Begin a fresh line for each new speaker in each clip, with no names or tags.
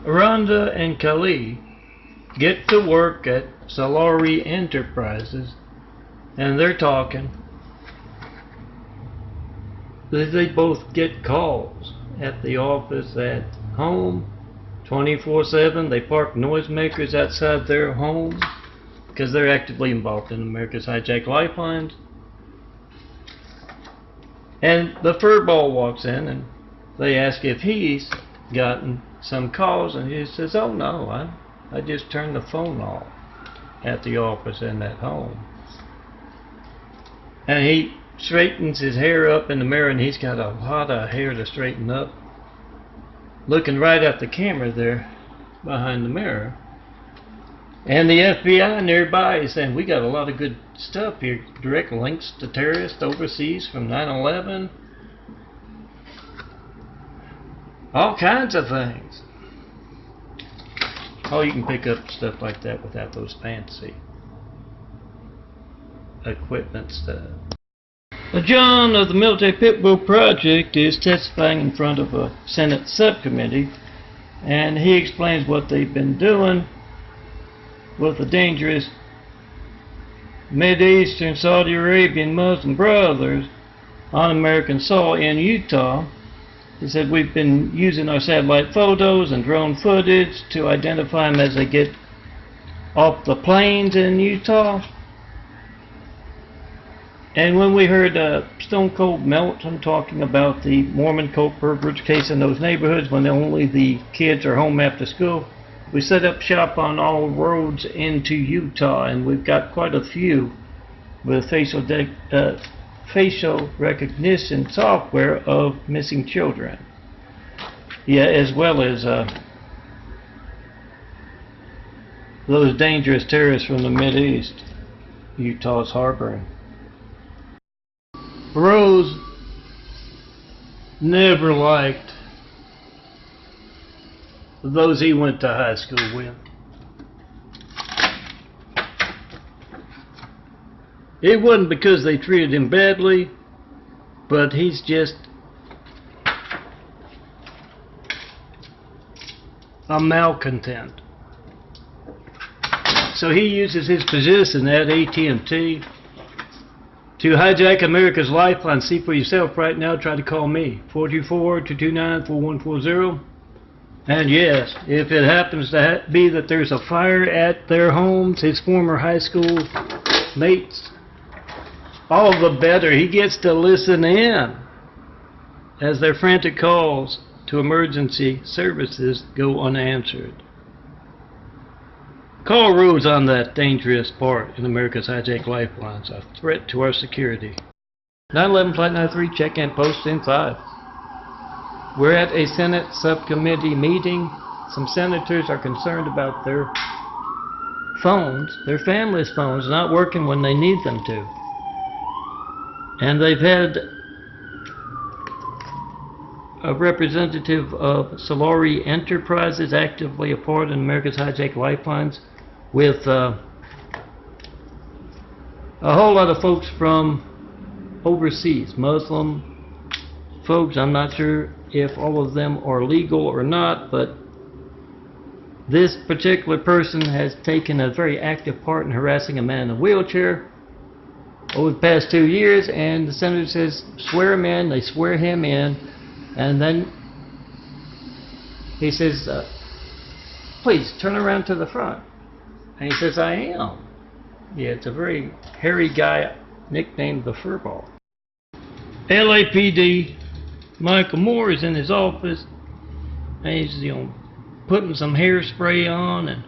Rhonda and Khalid get to work at Solari Enterprises, and they're talking. They both get calls at the office, at home, 24/7. They park noisemakers outside their home because they're actively involved in America's Hijacked Lifelines. And the furball walks in and they ask if he's gotten some calls, and he says, "Oh no, I just turned the phone off at the office and at home." And he straightens his hair up in the mirror, and he's got a lot of hair to straighten up, looking right at the camera there behind the mirror. And the FBI nearby is saying, "We got a lot of good stuff here, direct links to terrorists overseas from 9/11, all kinds of things." Oh, you can pick up stuff like that without those fancy equipment stuff. John of the Military Pitbull Project is testifying in front of a Senate subcommittee, and he explains what they've been doing with the dangerous Mideastern Saudi Arabian Muslim brothers on American soil in Utah. He said, "We've been using our satellite photos and drone footage to identify them as they get off the planes in Utah." And when we heard Stone Cold Melton talking about the Mormon cult perverts case in those neighborhoods when only the kids are home after school, we set up shop on all roads into Utah, and we've got quite a few with facial recognition software of missing children. Yeah, as well as those dangerous terrorists from the Mideast Utah's harboring. Rose never liked those he went to high school with. It wasn't because they treated him badly, but he's just a malcontent. So he uses his position at AT&T to hijack America's Lifeline. See for yourself right now. Try to call me, 424-229-4140. And yes, if it happens to be that there's a fire at their homes, his former high school mates, all the better. He gets to listen in as their frantic calls to emergency services go unanswered. Call Rose on that dangerous part in America's Hijacked Lifelines, a threat to our security. 9/11 Flight 93, check-in post in 5. We're at a Senate subcommittee meeting. Some senators are concerned about their phones, their families' phones, not working when they need them to. And they've had a representative of Solari Enterprises actively a part in America's Hijacked Lifelines with a whole lot of folks from overseas, Muslim folks. I'm not sure if all of them are legal or not, but this particular person has taken a very active part in harassing a man in a wheelchair over the past 2 years, and the senator says, swear him in. They swear him in, and then he says, please turn around to the front. And he says, I am. Yeah, it's a very hairy guy nicknamed the Furball. LAPD Michael Moore is in his office, and he's putting some hairspray on and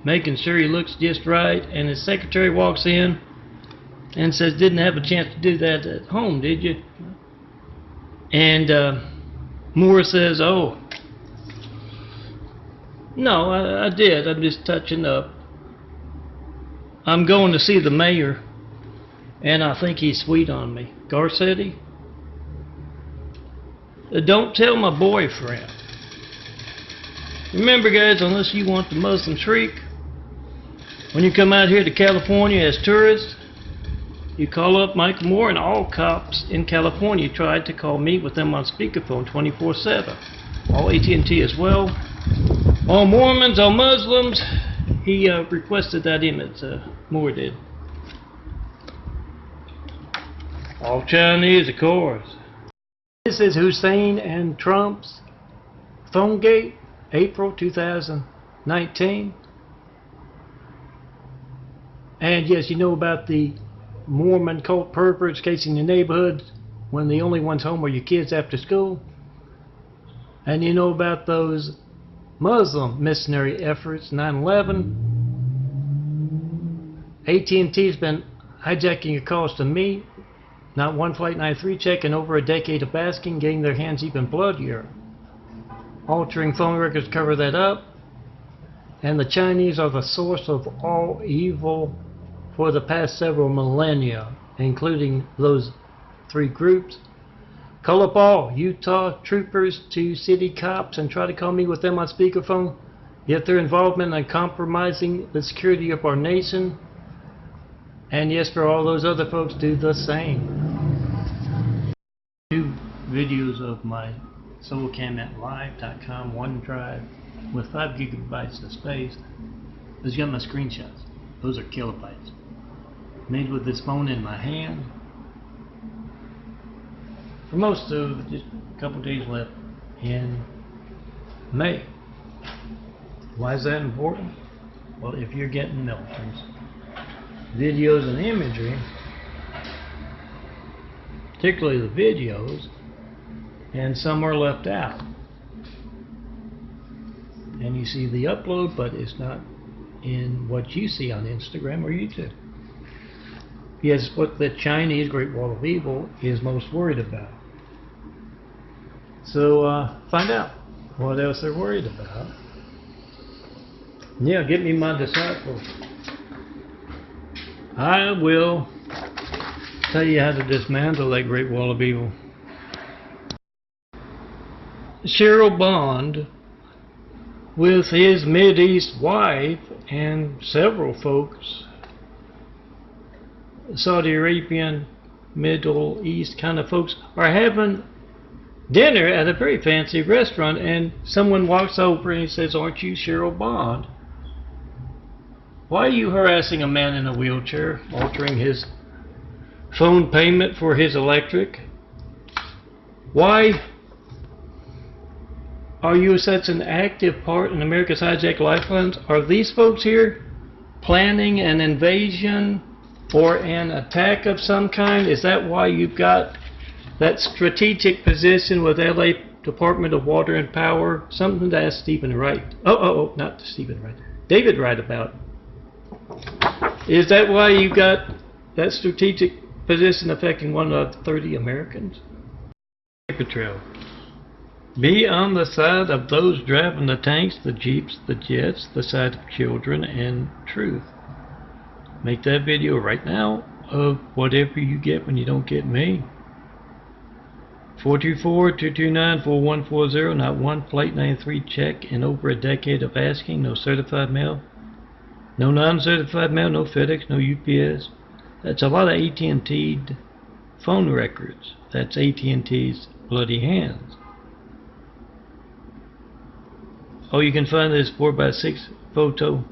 making sure he looks just right, and his secretary walks in and says, didn't have a chance to do that at home, did you? And Moore says, oh, no, I did. I'm just touching up. I'm going to see the mayor, and I think he's sweet on me. Garcetti? Don't tell my boyfriend. Remember, guys, unless you want the Muslim shriek, when you come out here to California as tourists, you call up Michael Moore, and all cops in California tried to call me with them on speakerphone 24/7. All AT&T as well. On Mormons, on Muslims, he requested that image, Moore did. All Chinese, of course. This is Hussein and Trump's phone gate, April 2019. And yes, you know about the Mormon cult perverts casing your neighborhood when the only ones home are your kids after school. And you know about those Muslim missionary efforts, 9/11. AT&T's been hijacking your calls to me. Not one Flight 93 check in over a decade of asking, getting their hands even bloodier. Altering phone records cover that up. And the Chinese are the source of all evil for the past several millennia, including those three groups. Call up all Utah troopers to city cops and try to call me with them on speakerphone. Yet their involvement in compromising the security of our nation. And yes, for all those other folks, do the same. 2 videos of my SolarCam at live.com OneDrive with 5 gigabytes of space. Those got my screenshots. Those are kilobytes. Made with this phone in my hand. For most of just a couple days left in May. Why is that important? Well, if you're getting MELTON's videos and imagery, particularly the videos, and some are left out. And you see the upload, but it's not in what you see on Instagram or YouTube. Yes, what the Chinese Great Wall of Evil is most worried about. So find out what else they're worried about. Yeah, get me my disciples. I will tell you how to dismantle that Great Wall of Evil. Cheryl Bond, with his Mideast wife and several folks, Saudi Arabian, Middle East kind of folks, are having dinner at a very fancy restaurant, and someone walks over and he says, "Aren't you Cheryl Bond? Why are you harassing a man in a wheelchair, altering his phone payment for his electric? Why are you such an active part in America's hijacked lifelines? Are these folks here planning an invasion or an attack of some kind? Is that why you've got that strategic position with LA Department of Water and Power?" Something to ask Stephen Wright. Not Stephen Wright. David Wright about. Is that why you got that strategic position affecting 1 out of 30 Americans? Paper trail. Be on the side of those driving the tanks, the jeeps, the jets, the side of children and truth. Make that video right now of whatever you get when you don't get me. 424-229-4140, not one Flight 93 check in over a decade of asking, no certified mail, no non-certified mail, no FedEx, no UPS. That's a lot of AT&T phone records. That's AT&T's bloody hands. Oh, you can find this 4x6 photo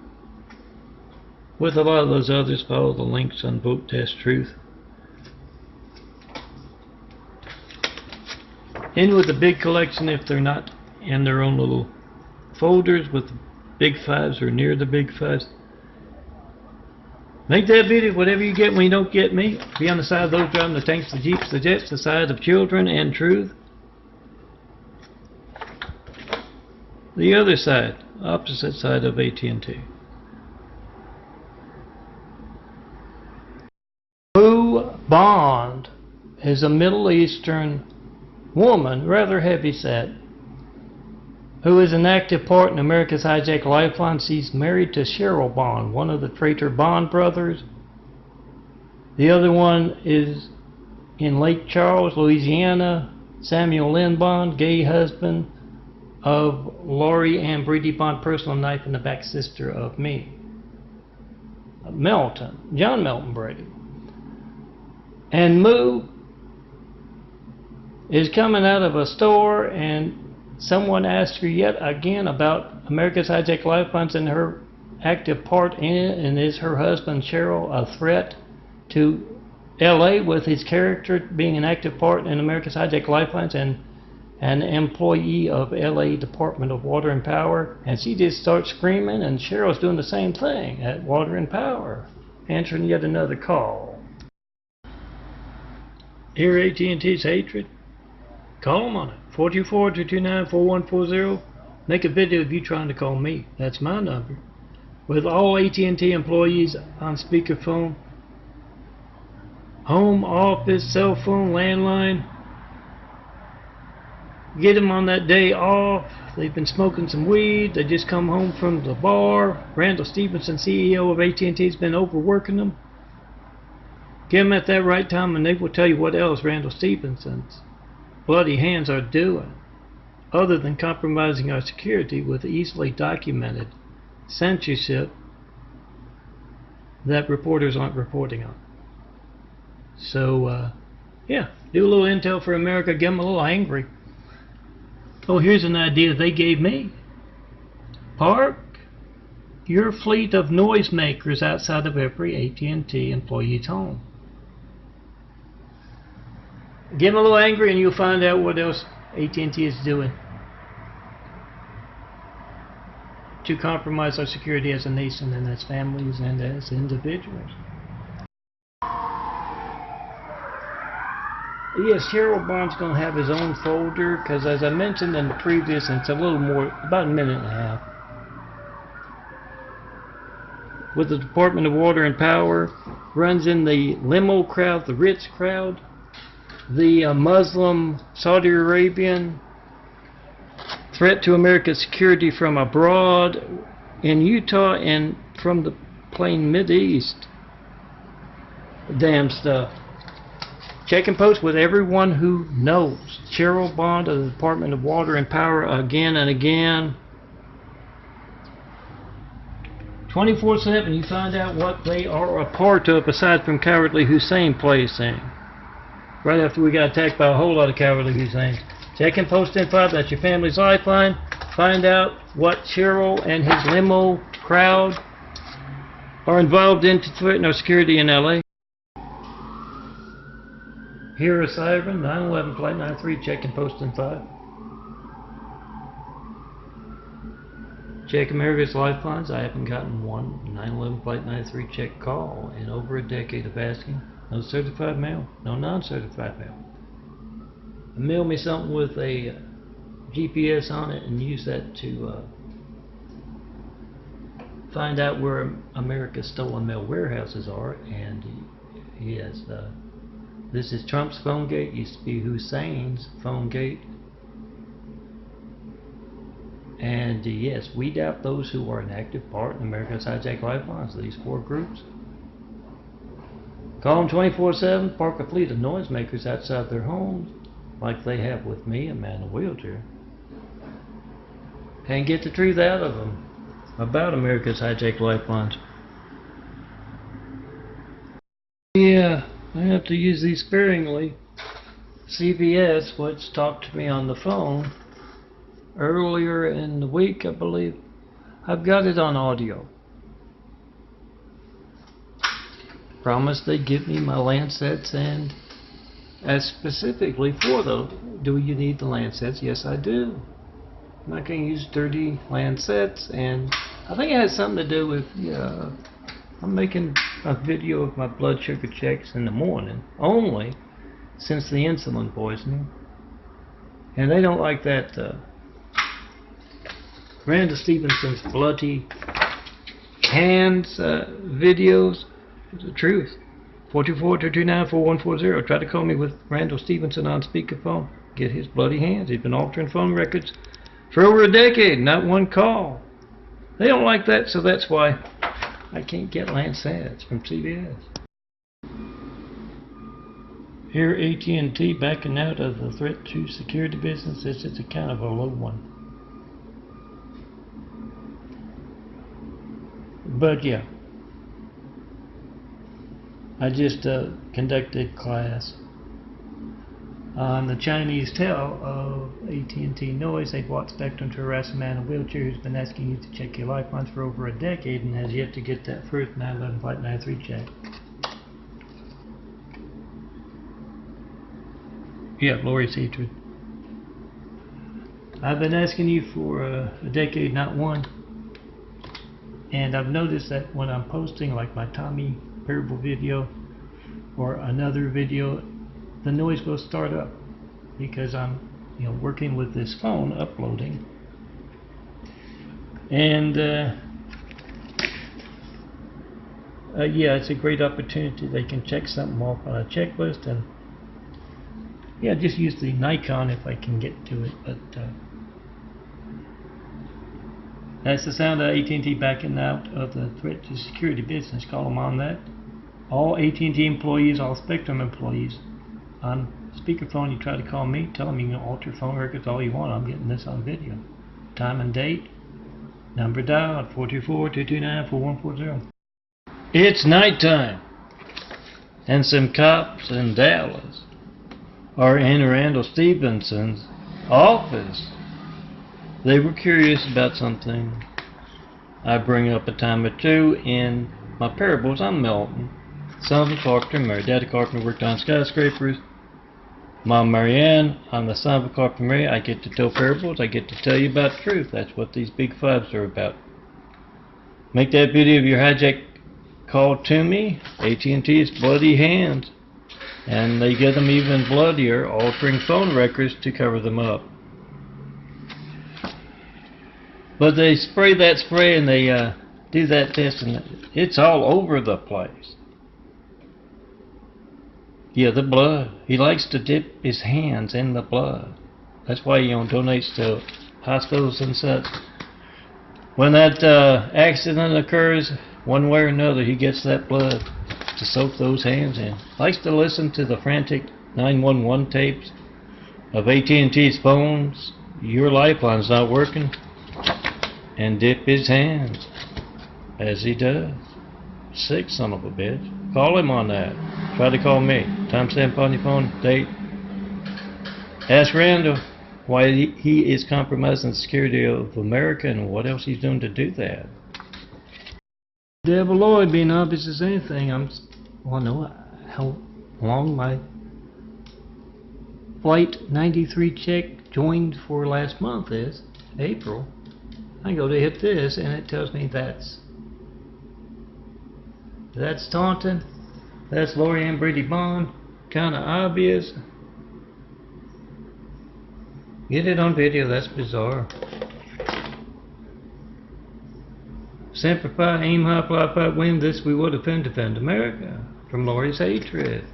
with a lot of those others. Follow the links on Vote Test Truth. In with the big collection if they're not in their own little folders with the big fives or near the big fives. Make that video, whatever you get when you don't get me. Be on the side of those driving the tanks, the jeeps, the jets, the side of children and truth. The other side, opposite side of AT&T. THRU Bond is a Middle Eastern woman, rather heavy-set, who is an active part in America's hijacked lifeline. She's married to Cheryl Bond, one of the traitor Bond brothers. The other one is in Lake Charles, Louisiana, Samuel Lynn Bond, gay husband of Lori Ann Brady Bond, personal knife in the back, sister of me. Melton, John Melton Brady. And Moo is coming out of a store and Someone asked her yet again about America's hijacked lifelines and her active part in it, and is her husband Cheryl a threat to LA with his character being an active part in America's hijacked lifelines and an employee of LA Department of Water and Power? And she just starts screaming, and Cheryl's doing the same thing at Water and Power, answering yet another call. Hear AT&T's hatred? Call them on it. 424-229-4140. Make a video of you trying to call me. That's my number. With all AT&T employees on speakerphone, home, office, cell phone, landline. Get them on that day off. They've been smoking some weed. They just come home from the bar. Randall Stevenson, CEO of AT&T, has been overworking them. Get them at that right time and they will tell you what else Randall Stevenson's bloody hands are doing, other than compromising our security with easily documented censorship that reporters aren't reporting on. So, yeah, do a little intel for America, get them a little angry. Oh, here's an idea they gave me. Park your fleet of noisemakers outside of every AT&T employee's home. Get them a little angry and you'll find out what else AT&T is doing to compromise our security as a nation and as families and as individuals. Yes, Cheryl Bond's going to have his own folder because, as I mentioned in the previous, and it's a little more, about a minute and a half, with the Department of Water and Power, runs in the limo crowd, the rich crowd, the Muslim, Saudi Arabian, threat to America's security from abroad, in Utah, and from the plain Mideast. Damn stuff. Check and post with everyone who knows. Cheryl Bond of the Department of Water and Power again and again. 24/7, you find out what they are a part of aside from cowardly Hussein policing. Right after we got attacked by a whole lot of cowardly Hussein. Check and post info. That's your family's lifeline. Find out what Cheryl and his limo crowd are involved in to threaten our security in LA. Hear a siren, 911 flight 93, check and post in 5. Check America's lifelines. I haven't gotten one 911 flight 93 check call in over a decade of asking. No certified mail, no non-certified mail. Mail me something with a GPS on it and use that to find out where America's stolen mail warehouses are. And yes, this is Trump's phone gate, used to be Hussein's phone gate. And yes, we doubt those who are an active part in America's hijacked lifelines, these 4 groups. Call them 24/7, park a fleet of noisemakers outside their homes, like they have with me, a man in a wheelchair, and get the truth out of them about America's hijacked lifelines. Yeah, I have to use these sparingly. CBS, which talked to me on the phone earlier in the week, I believe. I've got it on audio. Promised they'd give me my Landsets, and as specifically for those, do you need the Landsets? Yes, I do. I'm not going to use 30 Landsets, and I think it has something to do with, I'm making a video of my blood sugar checks in the morning, only since the insulin poisoning. And they don't like that Randall Stevenson's bloody hands videos. It's the truth. 424-229-4140. Try to call me with Randall Stevenson on speakerphone. Get his bloody hands. He's been altering phone records for over a decade. Not one call. They don't like that, so that's why I can't get Landsets from CBS. Here AT&T backing out of the threat to security business. This is a kind of a low one. But yeah, I just conducted class On the Chinese tell of AT&T noise, they bought Spectrum to harass a man in a wheelchair who's been asking you to check your lifelines for over a decade and has yet to get that first 911 Flight 93 check. Yeah, Lori's hatred. I've been asking you for a decade, not one. And I've noticed that when I'm posting like my Tommy parable video or another video, the noise will start up because I'm working with this phone uploading. And yeah, it's a great opportunity. They can check something off on a checklist, and yeah, just use the Nikon if I can get to it. But that's the sound of AT&T backing out of the threat to security business. Call them on that. All AT&T employees, all Spectrum employees, on speakerphone, you try to call me, tell them you can alter phone records all you want. I'm getting this on video. Time and date. Number dialed 424-229-4140. It's nighttime, and some cops in Dallas are in Randall Stevenson's office. They were curious about something I bring up a time or two in my parables. I'm Melton, son of a carpenter, married. Daddy carpenter, worked on skyscrapers. Mom Marianne, I'm the son of a carpenter, married. I get to tell parables. I get to tell you about truth. That's what these big fives are about. Make that video of your hijack call to me. AT&T's bloody hands. And they get them even bloodier, altering phone records to cover them up. But they spray that spray and they do that test, and it's all over the place. Yeah, the blood. He likes to dip his hands in the blood. That's why he donates to hospitals and such. When that accident occurs, one way or another, he gets that blood to soak those hands in. Likes to listen to the frantic 911 tapes of AT&T's phones. Your lifeline's not working. And dip his hands, as he does. Sick son of a bitch. Call him on that. Try to call me. Timestamp on your phone, date. Ask Randall why he is compromising the security of America and what else he's doing to do that. Devil Lloyd, being obvious as anything, I know how long my Flight 93 check joined for last month is, April. I go to hit this and it tells me that's Taunton, that's Lori Ann Brady Bond, kinda obvious. Get it on video, that's bizarre. Semper Fi, aim high, fly high, win this we will defend America. From Lori's hatred.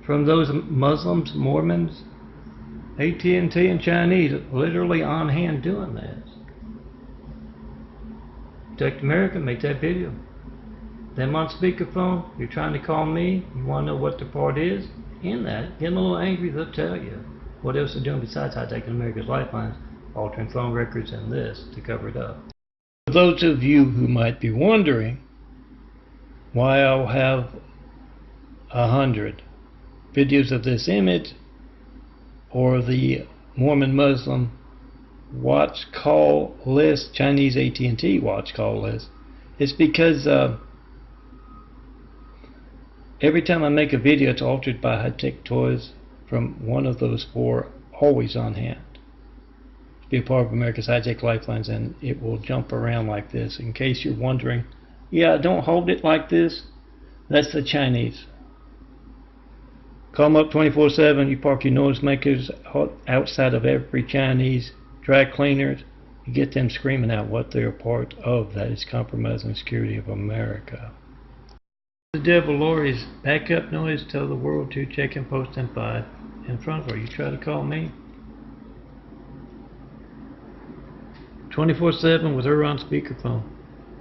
From those Muslims, Mormons, AT&T and Chinese literally on hand doing this. Protect America, make that video. Them on speakerphone, you're trying to call me, you want to know what the part is in that, get them a little angry, they'll tell you. What else they're doing besides hijacking America's lifelines, altering phone records and this to cover it up. For those of you who might be wondering why I'll have 100 videos of this image or the Mormon Muslim watch call list, Chinese AT&T watch call list, it's because every time I make a video it's altered by high-tech toys from one of those four, always on hand. Be a part of America's hijack lifelines, and it will jump around like this. In case you're wondering, yeah, don't hold it like this. That's the Chinese. Call them up 24/7. You park your noisemakers outside of every Chinese dry cleaners. You get them screaming out what they're a part of. That is compromising the security of America. The devil Lori's backup noise. Tell the world to check and post and 5 in front of her. You try to call me 24/7 with her on speakerphone.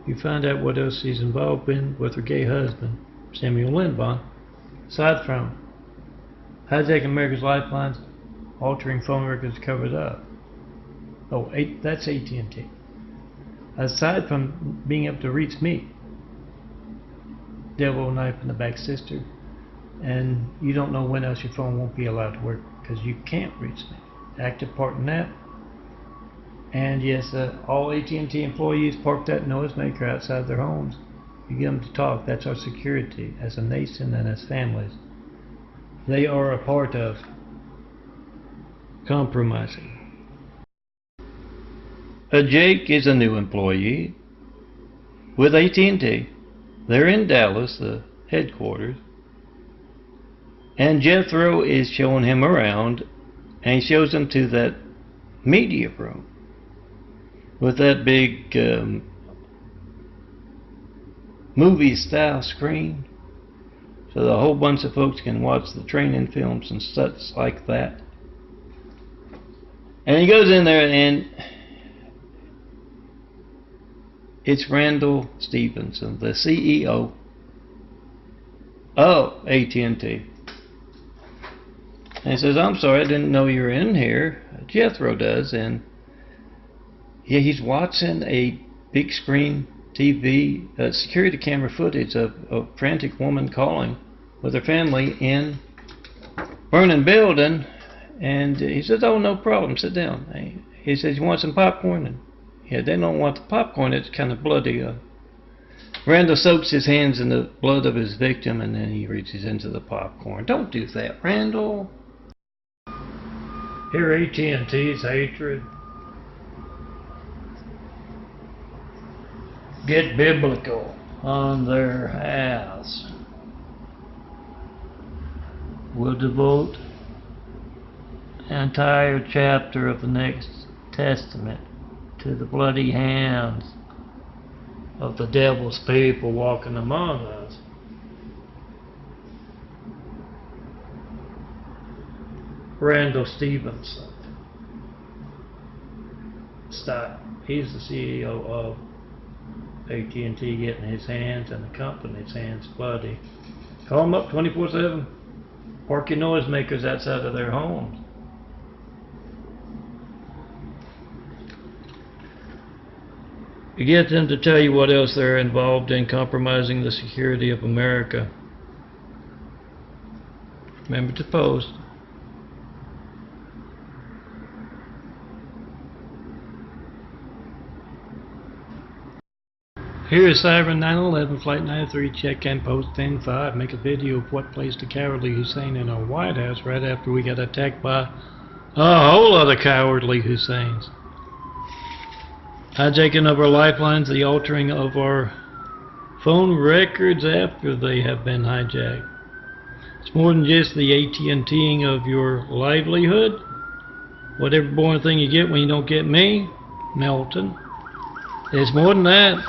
You find out what else she's involved in with her gay husband, Samuel Lindbaum, aside from hijacking America's lifelines, altering phone records covered up. Oh, that's AT&T. Aside from being able to reach me, devil knife in the back sister, and you don't know when else your phone won't be allowed to work because you can't reach me. Active part in that. And yes, all AT&T employees park that noisemaker outside their homes. You get them to talk. That's our security as a nation and as families. They are a part of compromising. Jake is a new employee with AT&T. They're in Dallas, the headquarters. And Jethro is showing him around, and he shows him to that media room with that big movie style screen, so a whole bunch of folks can watch the training films and such like that. And he goes in there, and it's Randall Stevenson, the CEO of AT&T. And he says, "I'm sorry, I didn't know you were in here." Jethro does, and yeah, he's watching a big screen TV security camera footage of a frantic woman calling with her family in burning building. And he says, "Oh, no problem, sit down." He says, "You want some popcorn?" And yeah, they don't want the popcorn, it's kind of bloody. Randall soaks his hands in the blood of his victim, and then he reaches into the popcorn. Don't do that, Randall. Here, AT&T's hatred. Get biblical on their house. We'll devote an entire chapter of the next Testament to the bloody hands of the devil's people walking among us. Randall Stevenson style. He's the CEO of AT&T, getting his hands and the company's hands bloody. Call them up 24/7. Park your noisemakers outside of their homes. You get them to tell you what else they're involved in, compromising the security of America. Remember to post. Here is Siren 911, Flight 93, check and post 10-5. Make a video of what placed the cowardly Hussein in our White House right after we got attacked by a whole lot of cowardly Husseins. Hijacking of our lifelines, the altering of our phone records after they have been hijacked. It's more than just the AT&T'ing of your livelihood. Whatever boring thing you get when you don't get me, Melton. It's more than that.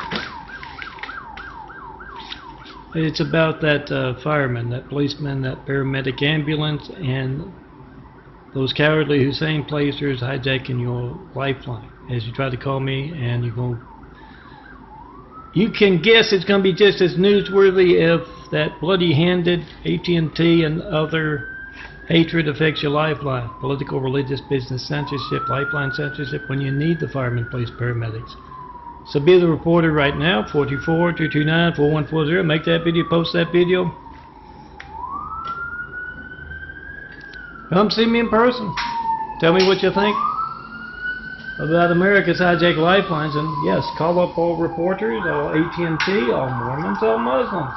It's about that fireman, that policeman, that paramedic ambulance, and those cowardly Hussein placers hijacking your lifeline as you try to call me, and you can guess it's going to be just as newsworthy if that bloody-handed AT&T and other hatred affects your lifeline. Political, religious, business censorship, lifeline censorship, when you need the firemen, police, paramedics. So be the reporter right now, 424-229-4140. Make that video, post that video. Come see me in person. Tell me what you think about America's hijacked lifelines. And yes, call up all reporters, all AT&T, all Mormons, all Muslims.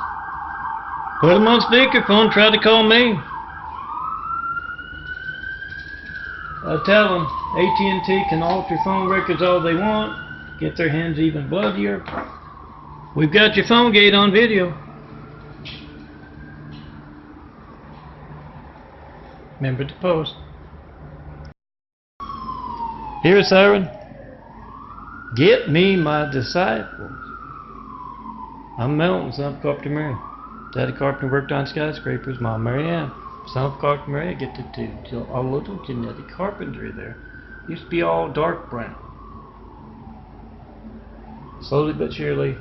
Put them on speakerphone, try to call me. Tell them AT&T can alter phone records all they want. Get their hands even bloodier. We've got your phone gate on video. Remember to post. Here, Siren. Get me my disciples. I'm Melton, son of Carpenter Mary. Daddy Carpenter worked on skyscrapers. Mom, Mary Ann, son of Carpenter Mary. I get to do a little genetic carpentry there. Used to be all dark brown. Slowly but surely,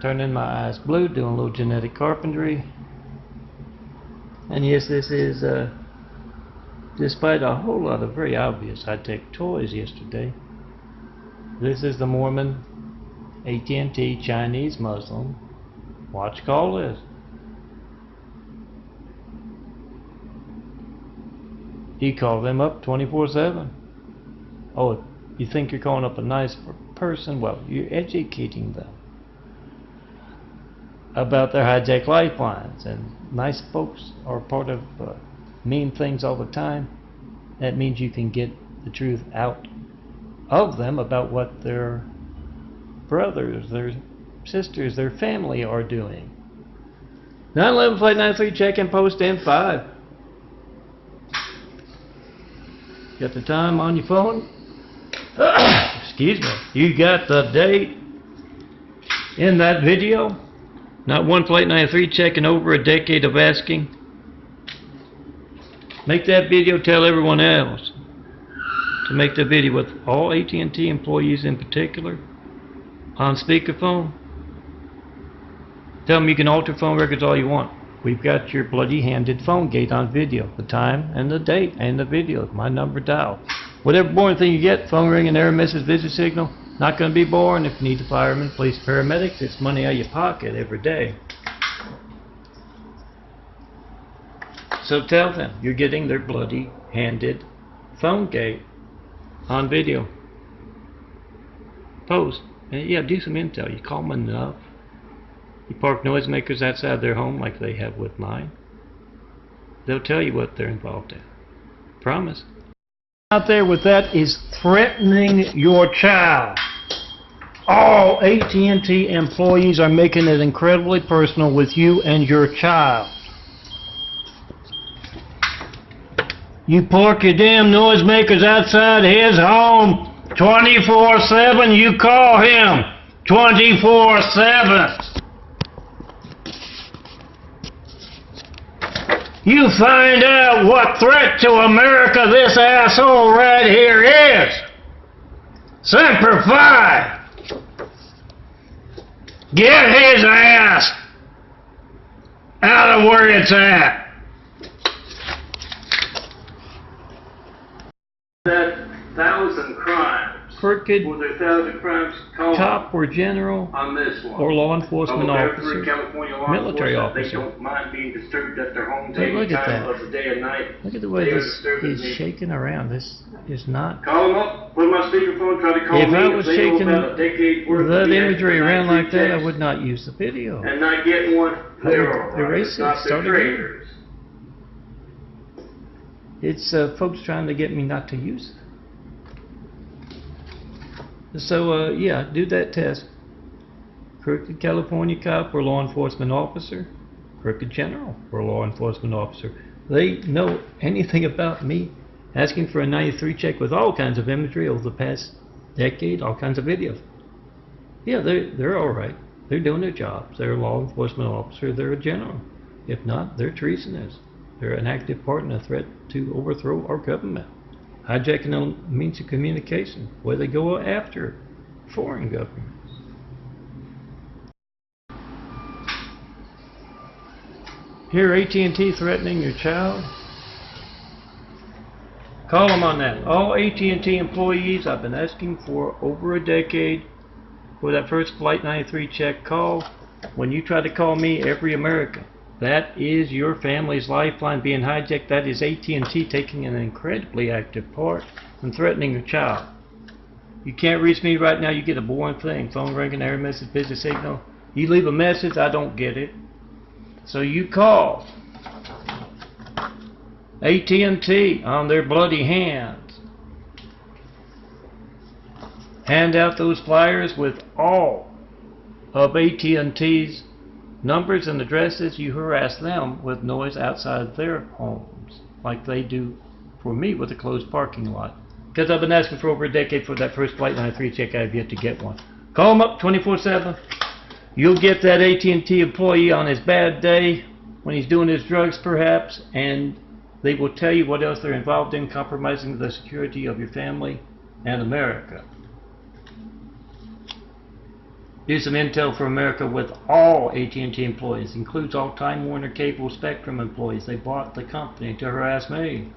turning my eyes blue, doing a little genetic carpentry. And yes, this is, despite a whole lot of very obvious high-tech toys yesterday, this is the Mormon, AT&T, Chinese, Muslim watch call list. You call them up 24/7. Oh, you think you're calling up a nice person? Well, you're educating them about their hijacked lifelines. And nice folks are part of mean things all the time. That means you can get the truth out of them about what their brothers, their sisters, their family are doing. 911 Flight 93, check-in post N5. Got the time on your phone? Excuse me. You got the date in that video? Not one Flight 93 checking over a decade of asking. Make that video, tell everyone else to make the video with all AT&T employees in particular on speakerphone. Tell them you can alter phone records all you want. We've got your bloody handed phone gate on video, the time and the date and the video, my number dialed. Whatever boring thing you get, phone ring and error message, busy signal, not going to be boring. If you need the firemen, police, paramedics, it's money out of your pocket every day. So tell them you're getting their bloody handed phone gate on video. Post. And yeah, do some intel. You call them enough. You park noisemakers outside their home like they have with mine. They'll tell you what they're involved in. Promise. Out there with that is threatening your child. All AT&T employees are making it incredibly personal with you and your child. You park your damn noisemakers outside his home 24/7. You call him 24/7. You find out what threat to America this asshole right here is. Semper Fi. Get his ass out of where it's at. That 1,000 crimes. Crooked was 1,000 crimes cop or general on this one, or law enforcement officer, military officer. They don't mind being disturbed at their homes any time of the day and night. Look at the way this is shaking around. This is not. Call them up. Put my speakerphone. Try to call me. If I was shaking that imagery around like that, I would not use the video. And not get one. Erase it. Start again. It's folks trying to get me not to use it. So, yeah, do that test. Crooked California cop or law enforcement officer. Crooked general or law enforcement officer. They know anything about me. Asking for a 93 check with all kinds of imagery over the past decade, all kinds of videos. Yeah, they're all right. They're doing their jobs. They're a law enforcement officer. They're a general. If not, they're treasonous. They're an active part in a threat to overthrow our government. Hijacking a means of communication, where they go after foreign governments. Here, AT&T threatening your child. Call them on that. All AT&T employees, I've been asking for over a decade for that first Flight 93 check call. When you try to call me, every American, that is your family's lifeline being hijacked. That is AT&T taking an incredibly active part in threatening your child. You can't reach me right now, you get a boring thing. Phone ringing, error message, busy signal. You leave a message, I don't get it. So you call AT&T on their bloody hands. Hand out those flyers with all of AT&T's numbers and addresses. You harass them with noise outside their homes, like they do for me with a closed parking lot. Because I've been asking for over a decade for that first Flight 93 check, I have yet to get one. Call them up 24/7. You'll get that AT&T employee on his bad day, when he's doing his drugs perhaps, and they will tell you what else they're involved in, compromising the security of your family and America. Do some intel for America with all AT&T employees. Includes all Time Warner Cable Spectrum employees. They bought the company to harass me.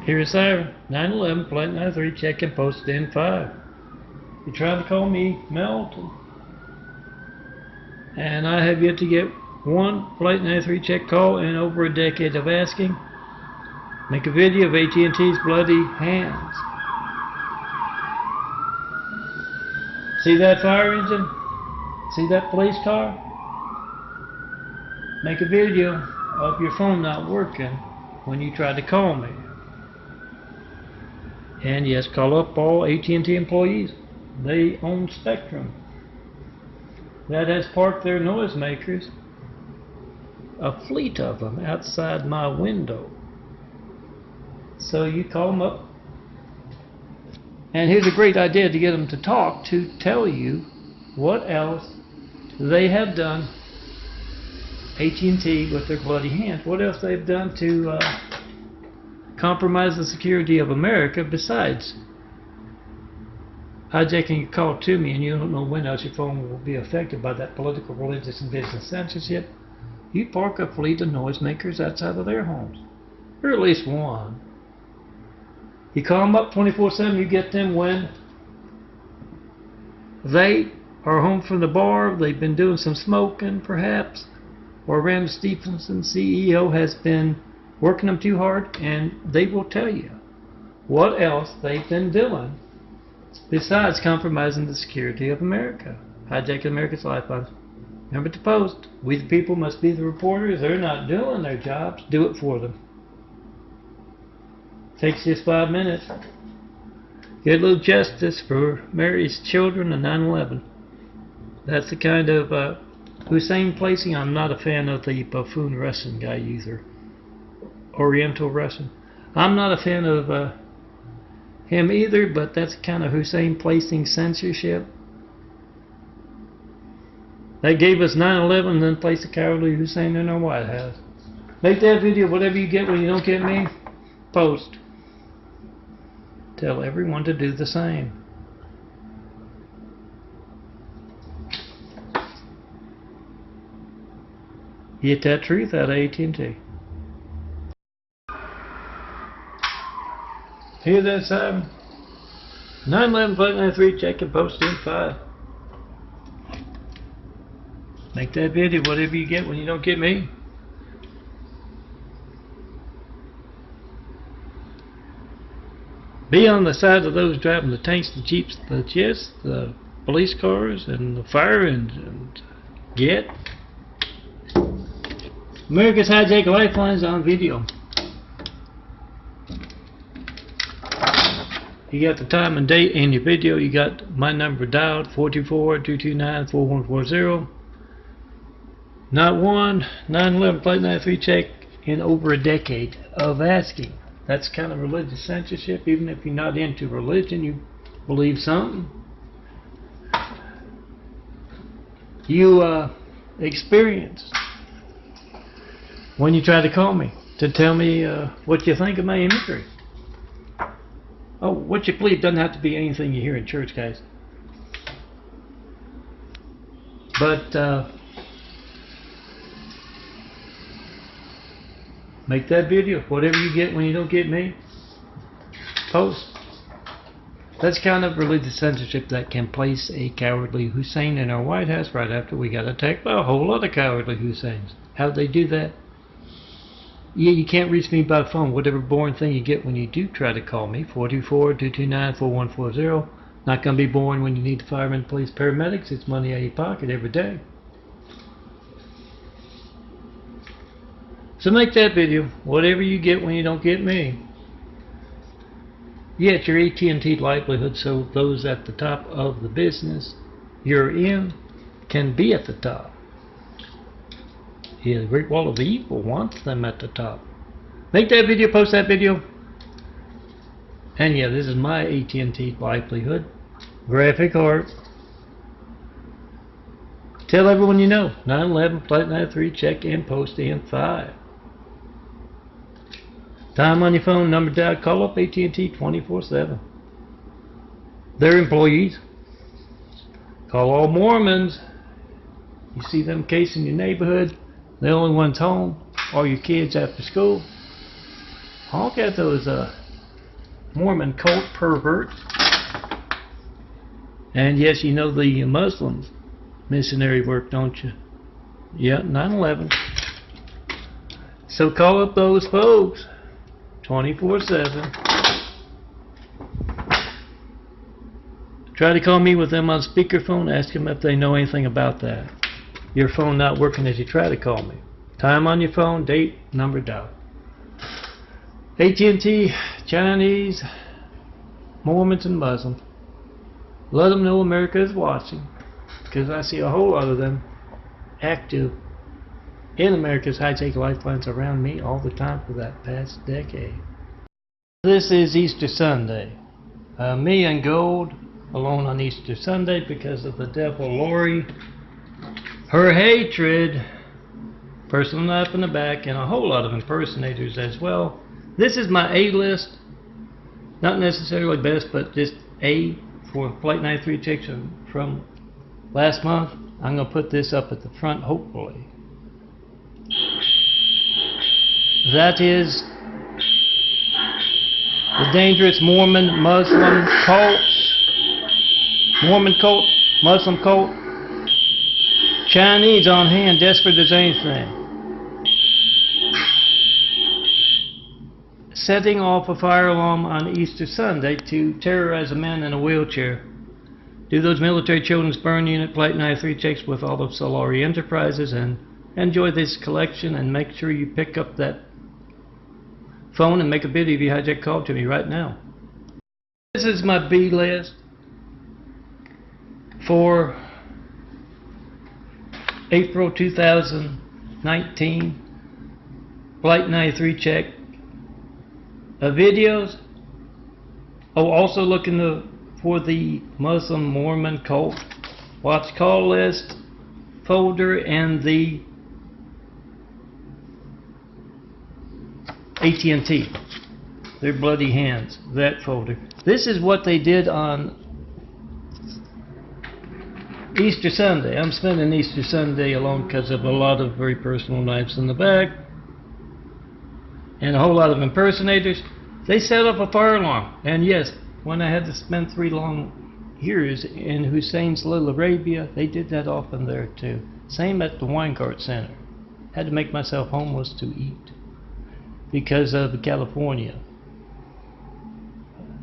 Here's Siren. 911 Flight 93 check-in posted in 5. You tried to call me Melton. And I have yet to get one Flight 93 check call in over a decade of asking. Make a video of AT&T's bloody hands. See that fire engine? See that police car? Make a video of your phone not working when you try to call me. And yes, call up all AT&T employees. They own Spectrum. That has parked their noisemakers, a fleet of them, outside my window. So you call them up. And here's a great idea to get them to talk, to tell you what else they have done, AT&T with their bloody hands, what else they've done to compromise the security of America besides hijacking a call to me, and you don't know when else your phone will be affected by that political, religious, and business censorship. You park a fleet of noisemakers outside of their homes, or at least one. You call them up 24/7, you get them when they are home from the bar, they've been doing some smoking perhaps, or Ram Stephenson, CEO, has been working them too hard, and they will tell you what else they've been doing besides compromising the security of America, hijacking America's lifelines. Remember to post. We the people must be the reporters. They're not doing their jobs. Do it for them. Takes just 5 minutes. Get a little justice for Mary's children and 9/11. That's the kind of Hussein placing. I'm not a fan of the buffoon wrestling guy either. Oriental wrestling. I'm not a fan of him either, but that's kind of Hussein placing censorship. They gave us 9/11 and then placed a cowardly Hussein in our White House. Make that video, whatever you get when you don't get me, post. Tell everyone to do the same. Get that truth out of AT&T. Hear that siren? 911 plate 93, check and post in 5. Make that video, whatever you get when you don't get me. Be on the side of those driving the tanks, the jeeps, the jets, the police cars, and the fire engines. Get America's hijack lifelines on video. You got the time and date in your video. You got my number dialed, 424-229-4140. Not one 911 plate 93 check in over a decade of asking. That's kind of religious censorship. Even if you're not into religion, you believe something. You experience when you try to call me to tell me what you think of my imagery. Oh, what you believe doesn't have to be anything you hear in church, guys. But make that video. Whatever you get when you don't get me, post. That's kind of religious censorship that can place a cowardly Hussein in our White House right after we got attacked by a whole lot of cowardly Husseins. How'd they do that? Yeah, you can't reach me by phone. Whatever boring thing you get when you do try to call me, 424-229-4140. Not going to be boring when you need the firemen, police, paramedics. It's money out of your pocket every day. So make that video, whatever you get when you don't get me. Yeah, it's your AT&T livelihood, so those at the top of the business you're in can be at the top. Yeah, the Great Wall of Evil wants them at the top. Make that video, post that video. And yeah, this is my AT&T livelihood. Graphic art. Tell everyone you know. 911 plate 93, check and post in 5. Time on your phone, number dialed, call up AT&T 24/7. Their employees. Call all Mormons. You see them casing your neighborhood. The only ones home are your kids after school. Honk at those Mormon cult perverts. And yes, you know the Muslims missionary work, don't you? Yeah, 9/11. So call up those folks 24/7. Try to call me with them on speakerphone. Ask them if they know anything about that. Your phone not working as you try to call me. Time on your phone, date, number dial. AT&T, Chinese, Mormons, and Muslims. Let them know America is watching, because I see a whole lot of them active in America's high-tech lifelines around me all the time for that past decade. This is Easter Sunday. Me and Gold alone on Easter Sunday because of the devil Lori, her hatred, personal knife in the back, and a whole lot of impersonators as well. This is my A list, not necessarily best, but just A for Flight 93 chicks from last month. I'm going to put this up at the front, hopefully. That is the dangerous Mormon Muslim cults, Mormon cult, Muslim cult, Chinese on hand, desperate as anything. Setting off a fire alarm on Easter Sunday to terrorize a man in a wheelchair. Do those military children's burn unit Flight 93 checks with all of Solari Enterprises, and enjoy this collection, and make sure you pick up that phone and make a video of your hijack call to me right now. This is my B list for April 2019 Flight 93 check videos. Oh, also looking for the Muslim Mormon cult watch call list folder and the AT&T, their bloody hands, that folder. This is what they did on Easter Sunday. I'm spending Easter Sunday alone because of a lot of very personal knives in the back and a whole lot of impersonators. They set up a fire alarm, and yes, when I had to spend 3 long years in Hussein's Little Arabia, they did that often there too. Same at the Wine Cart Center. Had to make myself homeless to eat because of California.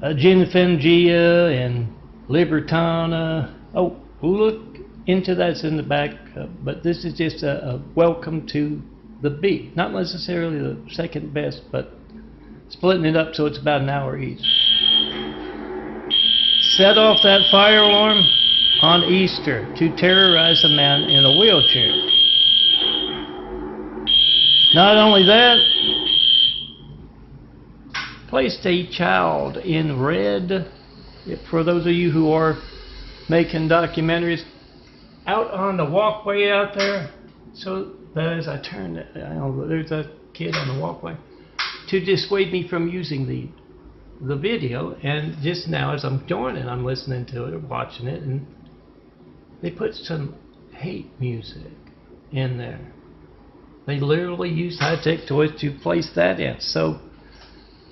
Ginfengia and Libertana. Oh, look into that's in the back, but this is just a welcome to the B. Not necessarily the second best, but splitting it up so it's about an hour each. Set off that fire alarm on Easter to terrorize a man in a wheelchair. Not only that, placed a child in red, for those of you who are making documentaries, out on the walkway out there, so that as I turn, there's a kid on the walkway, to dissuade me from using the video. And just now as I'm joining, I'm listening to it or watching it, and they put some hate music in there. They literally used high-tech toys to place that in. So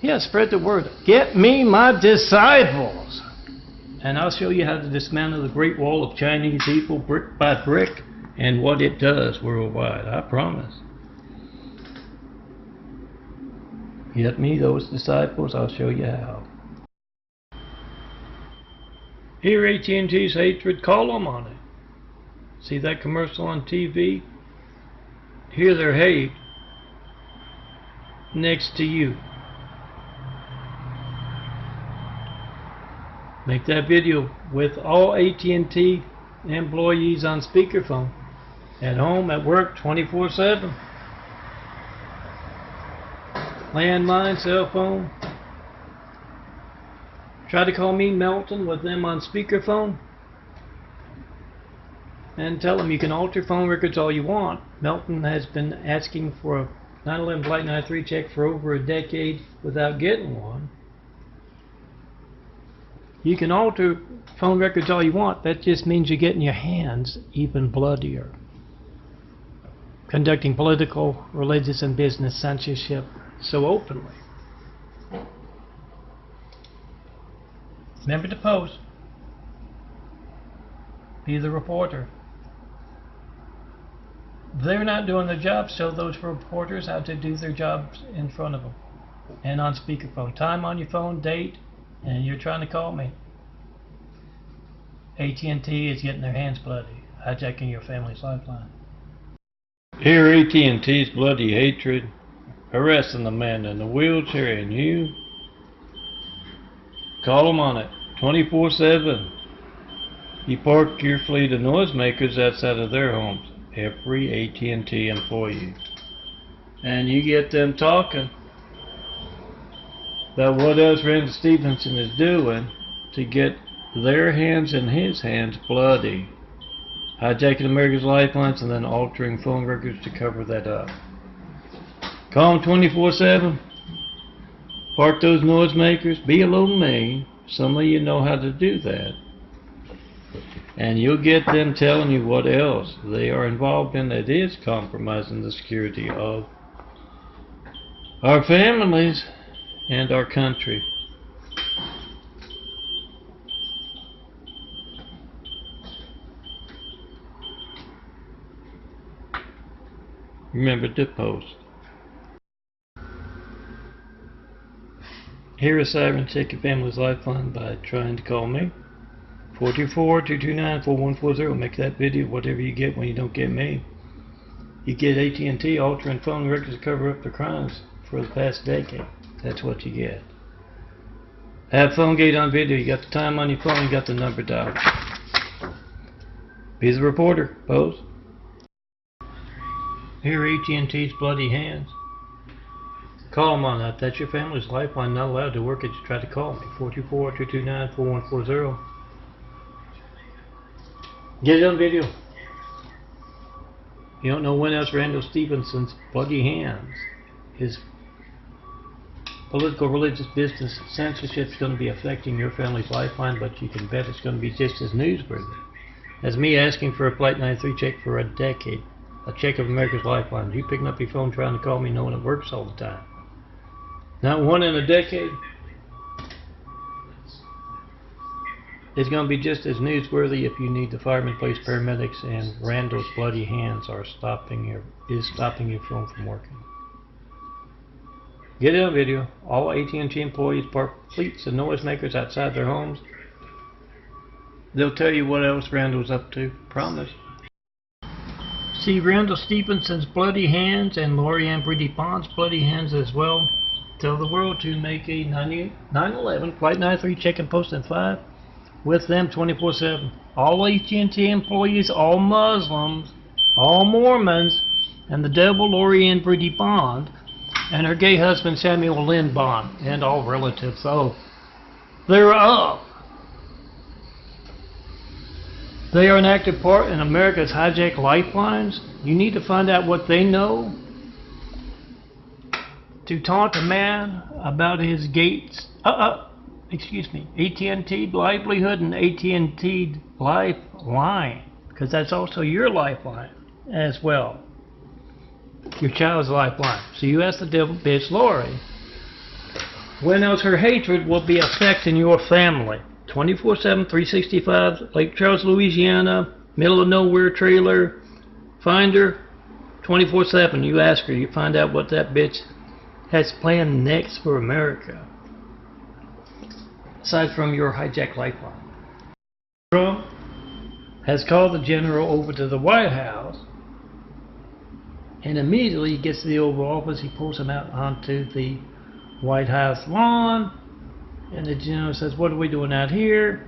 yeah, spread the word. Get me my disciples. And I'll show you how to dismantle the Great Wall of Chinese evil brick by brick and what it does worldwide. I promise. Get me those disciples. I'll show you how. Hear AT&T's hatred, call them on it. See that commercial on TV? Hear their hate next to you. Make that video with all AT&T employees on speakerphone, at home, at work, 24/7. Landline, cell phone. Try to call me, Melton, with them on speakerphone, and tell them you can alter phone records all you want. Melton has been asking for a 9/11 Flight 93 check for over a decade without getting one. You can alter phone records all you want. That just means you're getting your hands even bloodier. Conducting political, religious, and business censorship so openly. Remember to post. Be the reporter. They're not doing their job, so those reporters have to do their jobs in front of them. and on speakerphone. Time on your phone, date, and you're trying to call me. AT&T is getting their hands bloody, hijacking your family's lifeline. Here AT&T's bloody hatred, harassing the man in the wheelchair, and you call them on it 24/7. You park your fleet of noisemakers outside of their homes, every AT&T employee, and you get them talking about what else Randy Stevenson is doing to get their hands and his hands bloody, hijacking America's lifelines and then altering phone records to cover that up. Call them 24/7. Park those noisemakers. Be a little mean. Some of you know how to do that. And you'll get them telling you what else they are involved in that is compromising the security of our families and our country. Remember to post. Here is Siren, check your family's lifeline by trying to call me. 424-229-4140. Make that video whatever you get when you don't get me. You get AT&T altering phone records to cover up the crimes for the past decade. That's what you get. Have phone gate on video. You got the time on your phone. You got the number dialed. Be the reporter. Pose. Here AT&T's bloody hands. Call them on that. That's your family's lifeline. Not allowed to work it. You try to call me. 424-229-4140. Get it on video. You don't know when else Randall Stevenson's bloody hands, his political, religious, business censorship is going to be affecting your family's lifeline, but you can bet it's going to be just as newsworthy as me asking for a Flight 93 check for a decade. A check of America's lifeline. You picking up your phone trying to call me knowing it works all the time. Not one in a decade. It's going to be just as newsworthy if you need the firemen, police, paramedics, and Randall's bloody hands are stopping your phone from working. Get it on video. All AT&T employees park fleets of noisemakers outside their homes. They'll tell you what else Randall's up to. Promise. See Randall Stevenson's bloody hands and Lorianne Brady Bond's bloody hands as well. Tell the world to make a 9/11 Flight 93 check and post in 5 with them 24/7. All AT&T employees, all Muslims, all Mormons, and the devil Lorianne Brady Bond, and her gay husband Samuel Lynn Bond, and all relatives. Oh, they're up. They are an active part in America's hijacked lifelines. You need to find out what they know to taunt a man about his AT&T livelihood and AT&T lifeline, because that's also your lifeline as well. Your child's lifeline. So you ask the devil bitch Lori when else her hatred will be affecting your family. 24/7, 365, Lake Charles, Louisiana, middle of nowhere trailer. Find her 24/7. You ask her. You find out what that bitch has planned next for America. Aside from your hijacked lifeline. Trump has called the general over to the White House, and immediately he gets to the Oval Office. He pulls him out onto the White House lawn. And the general says, "What are we doing out here?"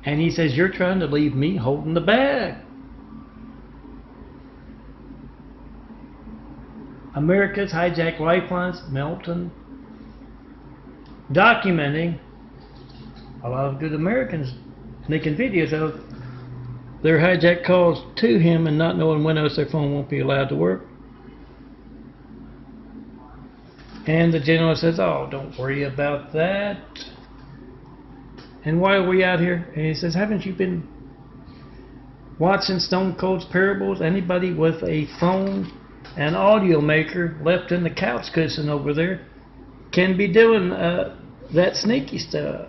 And he says, "You're trying to leave me holding the bag." America's hijacked lifelines, MELTON, documenting a lot of good Americans making videos of their hijacked calls to him and not knowing when else their phone won't be allowed to work. And the general says, "Oh, don't worry about that. And why are we out here?" And he says, "Haven't you been watching Stone Cold's Parables? Anybody with a phone and audio maker left in the couch cushion over there can be doing that sneaky stuff."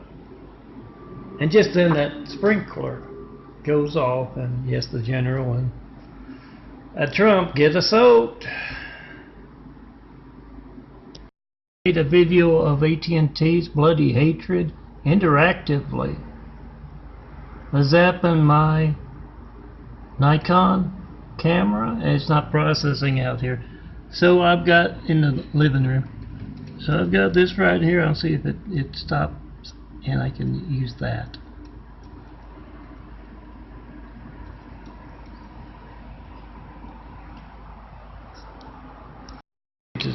And just then that sprinkler goes off, and yes, the general and Trump get soaked. A video of AT&T's bloody hatred interactively. I zapping my Nikon camera and it's not processing out here. So I've got in the living room. So I've got this right here. I'll see if it stops and I can use that.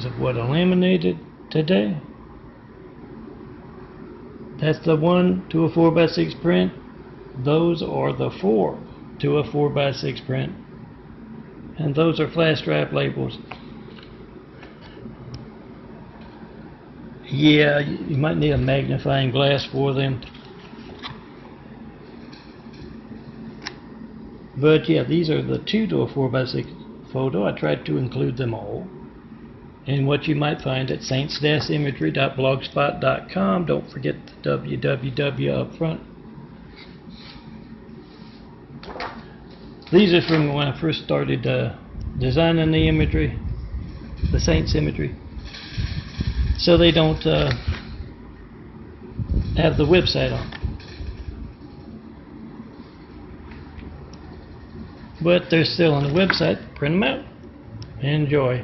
Of what I laminated today. That's the 1 to a 4x6 print. Those are the 4 to a 4x6 print. And those are flash drive labels. Yeah, you might need a magnifying glass for them. But yeah, these are the 2 to a 4x6 photo. I tried to include them all. And what you might find at saints-imagery.blogspot.com. Don't forget the www up front. These are from when I first started designing the imagery, the Saints imagery. So they don't have the website on. But they're still on the website. Print them out. Enjoy.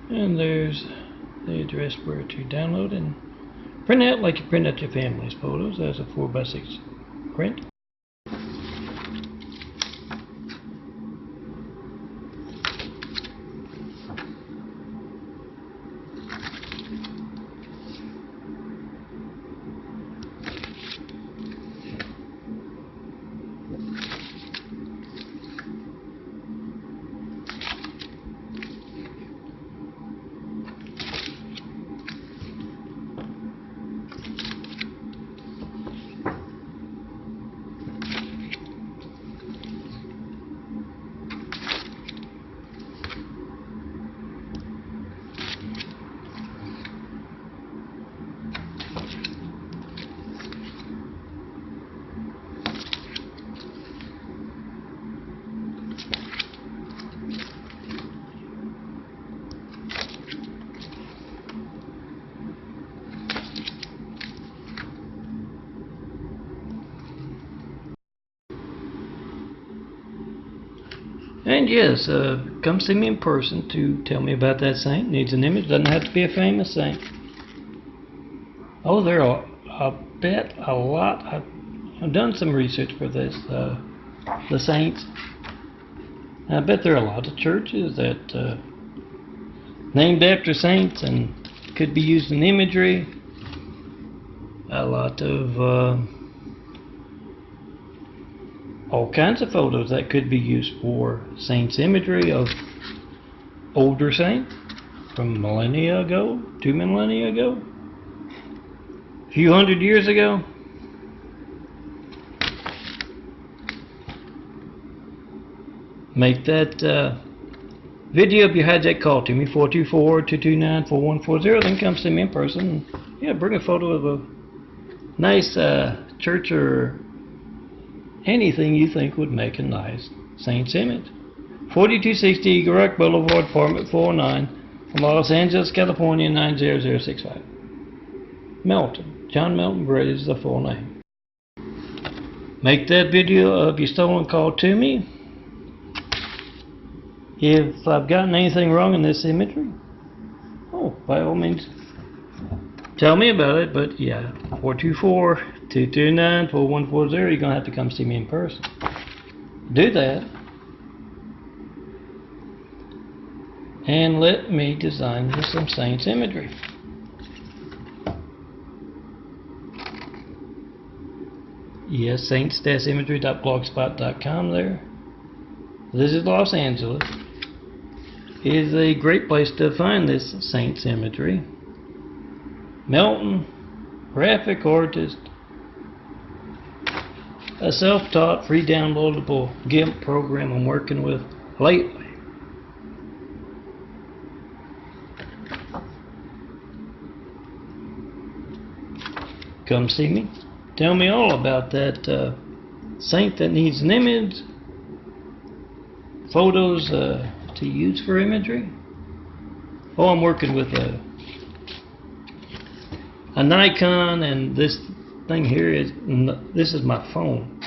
And there's the address where to download and print out like you print out your family's photos as a 4x6 print. And yes, come see me in person to tell me about that saint. Needs an image, doesn't have to be a famous saint. Oh, there are, I bet, a lot. I've done some research for this, the saints. I bet there are a lot of churches that named after saints and could be used in imagery. A lot of all kinds of photos that could be used for saints imagery of older saints from millennia ago, 2 millennia ago, a few hundred years ago. Make that video if you had that call to me, 424-229-4140. Then come see me in person. Yeah, bring a photo of a nice church or anything you think would make a nice saint's image. 4260 Eagle Rock Boulevard, apartment 409, Los Angeles, California 90065. Melton. John Melton Brady is the full name. Make that video of your stolen call to me. If I've gotten anything wrong in this imagery, oh, by all means, tell me about it. But yeah, 424-229-4140. You're going to have to come see me in person. Do that. And let me design you some saints imagery. Yes, saints-imagery.blogspot.com there. This is Los Angeles. It is a great place to find this saints imagery. Melton, graphic artist, a self-taught, free downloadable GIMP program I'm working with lately. Come see me. Tell me all about that saint that needs an image, photos to use for imagery. Oh, I'm working with a Nikon, and this thing here this is my phone.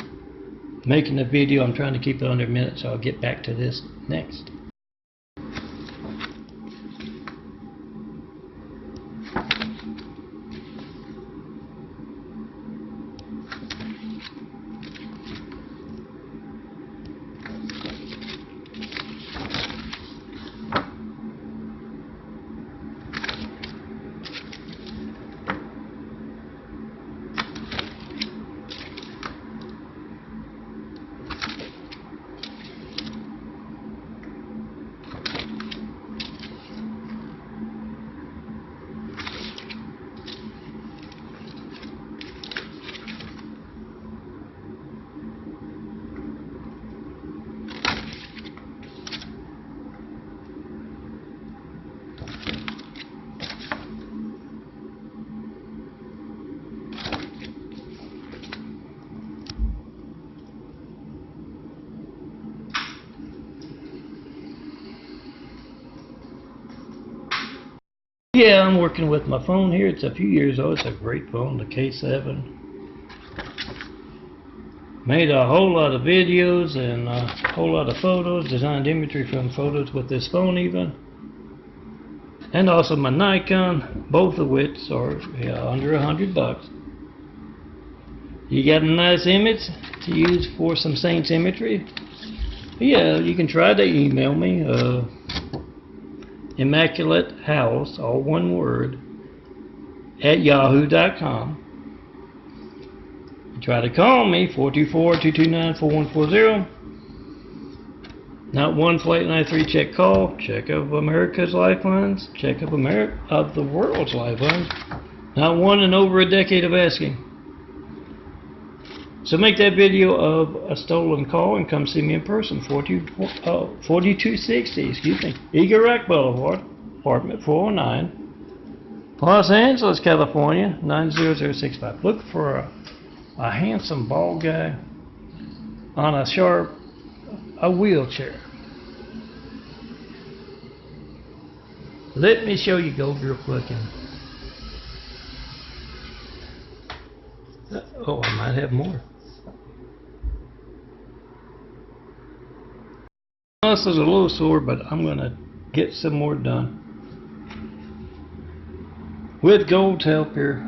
Making a video, I'm trying to keep it under a minute, so I'll get back to this next. Yeah, I'm working with my phone here. It's a few years old. It's a great phone, the K7. Made a whole lot of videos and a whole lot of photos. Designed imagery from photos with this phone even. And also my Nikon, both of which are under $100. You got a nice image to use for some saints imagery? Yeah, you can try to email me. Immaculate House, all one word, at yahoo.com. Try to call me, 424-229-4140. Not one flight 93 check call. Check of America's lifelines. Check of the world's lifelines. Not one in over a decade of asking. So make that video of a stolen call and come see me in person. 4260, excuse me, Eagle Rock Boulevard, apartment 409, Los Angeles, California, 90065. Look for a handsome bald guy on a wheelchair. Let me show you gold real quick. Oh, I might have more. This is a little sore, but I'm going to get some more done. With gold's help here.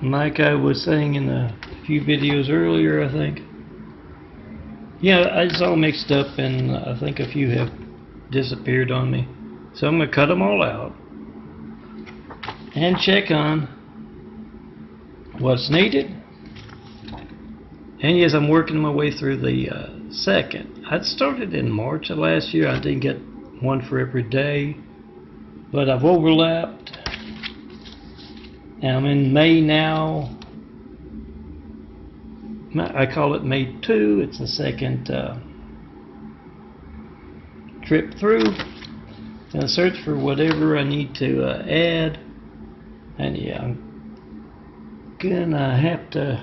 Like I was saying in a few videos earlier, I think. Yeah, it's all mixed up, and I think a few have disappeared on me. So I'm going to cut them all out and check on what's needed. And yes, I'm working my way through the second. I started in March of last year. I didn't get one for every day, but I've overlapped. And I'm in May now. I call it May 2. It's the second trip through. Gonna search for whatever I need to add. And yeah, I'm gonna have to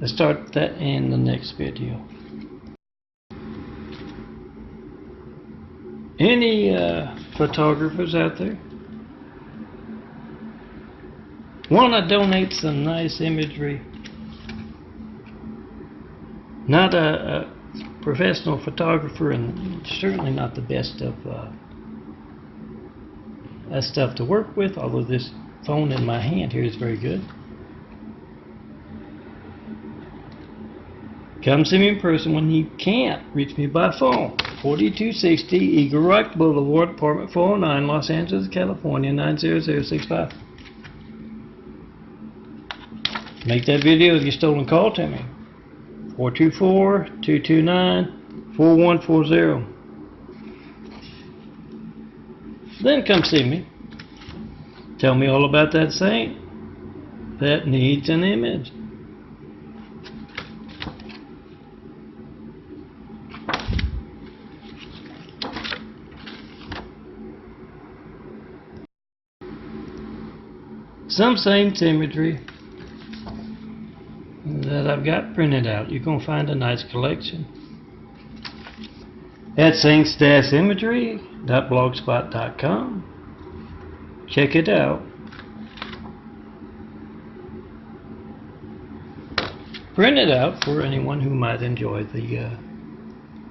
start that in the next video. Any photographers out there want to donate some nice imagery? Not a professional photographer, and certainly not the best of stuff to work with, although this phone in my hand here is very good. Come see me in person when you can't reach me by phone. 4260 Eagle Rock Boulevard, Apartment 409, Los Angeles, California, 90065. Make that video with your stolen call to me. 424-229-4140. Then come see me. Tell me all about that saint that needs an image. Some saints imagery that I've got printed out. You're going to find a nice collection at saints-imagery.blogspot.com. Check it out. Print it out for anyone who might enjoy the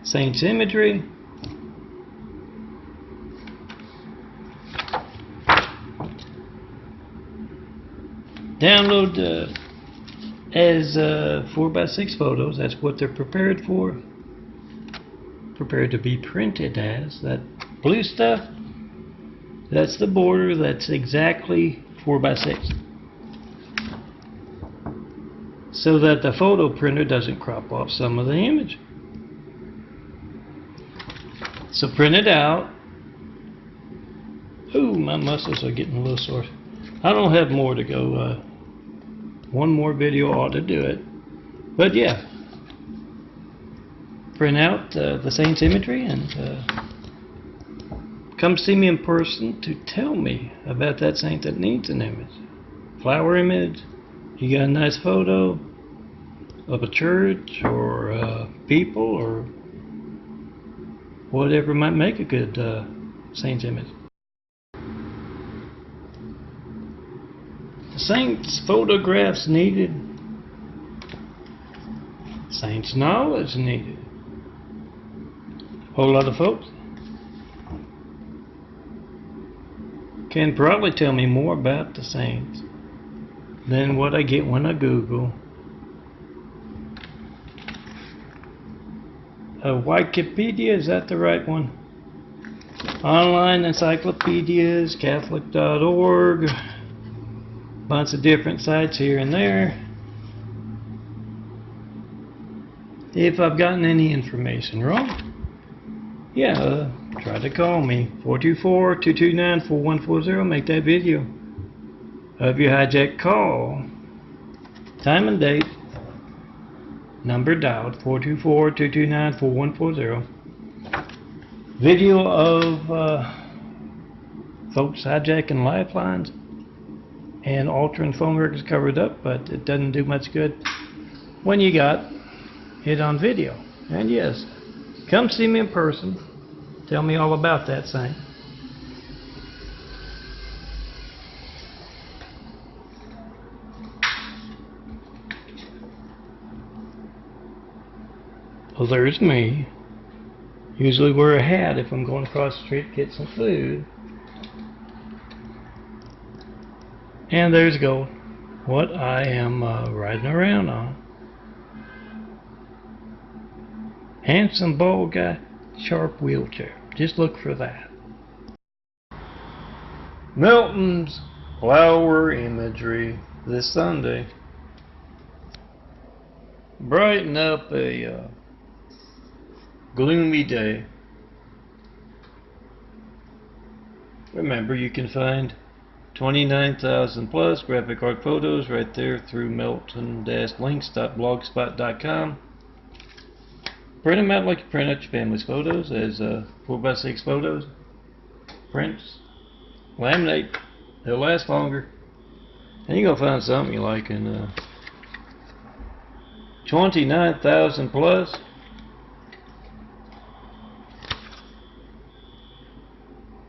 saints imagery. Download as 4x6 photos. That's what they're prepared for. Prepared to be printed as. That blue stuff, that's the border. That's exactly 4x6. So that the photo printer doesn't crop off some of the image. So print it out. Ooh, my muscles are getting a little sore. I don't have more to go. One more video ought to do it. But yeah, print out the saints imagery and come see me in person to tell me about that saint that needs an image. Flower image. You got a nice photo of a church or people or whatever might make a good saint's image. Saints photographs needed. Saints knowledge needed. A whole lot of folks can probably tell me more about the saints than what I get when I Google. Wikipedia, is that the right one? Online encyclopedias, Catholic.org. Bunch of different sites here and there. If I've gotten any information wrong, yeah, try to call me. 424-229-4140. Make that video of your hijacked call. Time and date. Number dialed. 424-229-4140. Video of folks hijacking lifelines and altering phone records covered up, but it doesn't do much good when you got it on video. And yes, come see me in person. Tell me all about that thing. Well, there's me. Usually wear a hat if I'm going across the street to get some food. And there's gold. what I am riding around on. Handsome bald guy, sharp wheelchair. Just look for that. Melton's flower imagery this Sunday. Brighten up a gloomy day. Remember, you can find 29,000 plus graphic art photos right there through melton-links.blogspot.com. Print them out like you print out your family's photos as 4x6 photos. Prints, laminate, they'll last longer. And you're going to find something you like in 29,000 plus.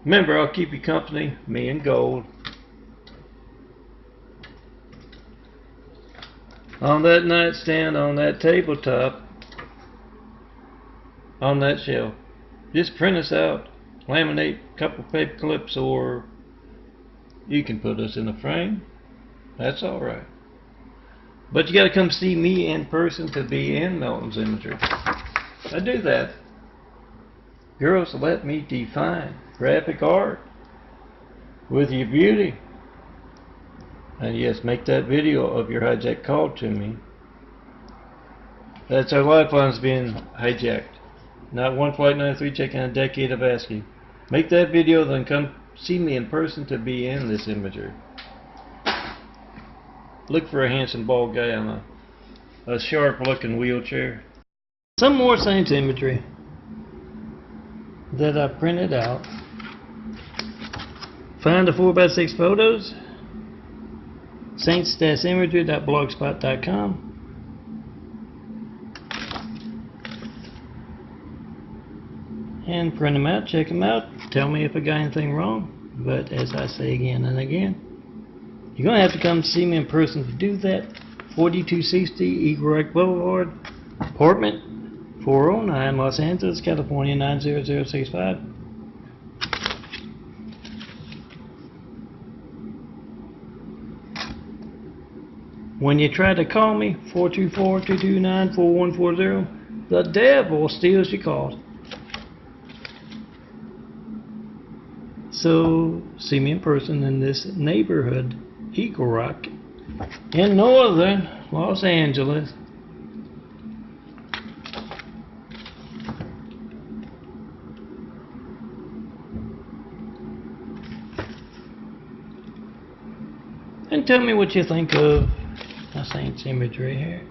Remember, I'll keep you company, me and gold. On that nightstand, on that tabletop, on that shelf. Just print us out, laminate a couple paper clips, or you can put us in a frame. That's alright. But you gotta come see me in person to be in Melton's imagery. I do that. Girls, let me define graphic art with your beauty. And yes, make that video of your hijacked call to me. That's our lifelines being hijacked. Not one flight 93 checking a decade of asking. Make that video, then come see me in person to be in this imagery. Look for a handsome bald guy on a sharp looking wheelchair. Some more Saints imagery that I printed out. Find the 4x6 photos. saints-imagery.blogspot.com. And print them out, check them out, tell me if I got anything wrong. But as I say again and again, you're going to have to come see me in person to do that. 4260 Eagle Rock Boulevard, apartment 409, Los Angeles, California 90065. When you try to call me, 424-229-4140, the devil steals your calls. So, see me in person in this neighborhood, Eagle Rock, in northern Los Angeles. And tell me what you think of my Saints imagery here.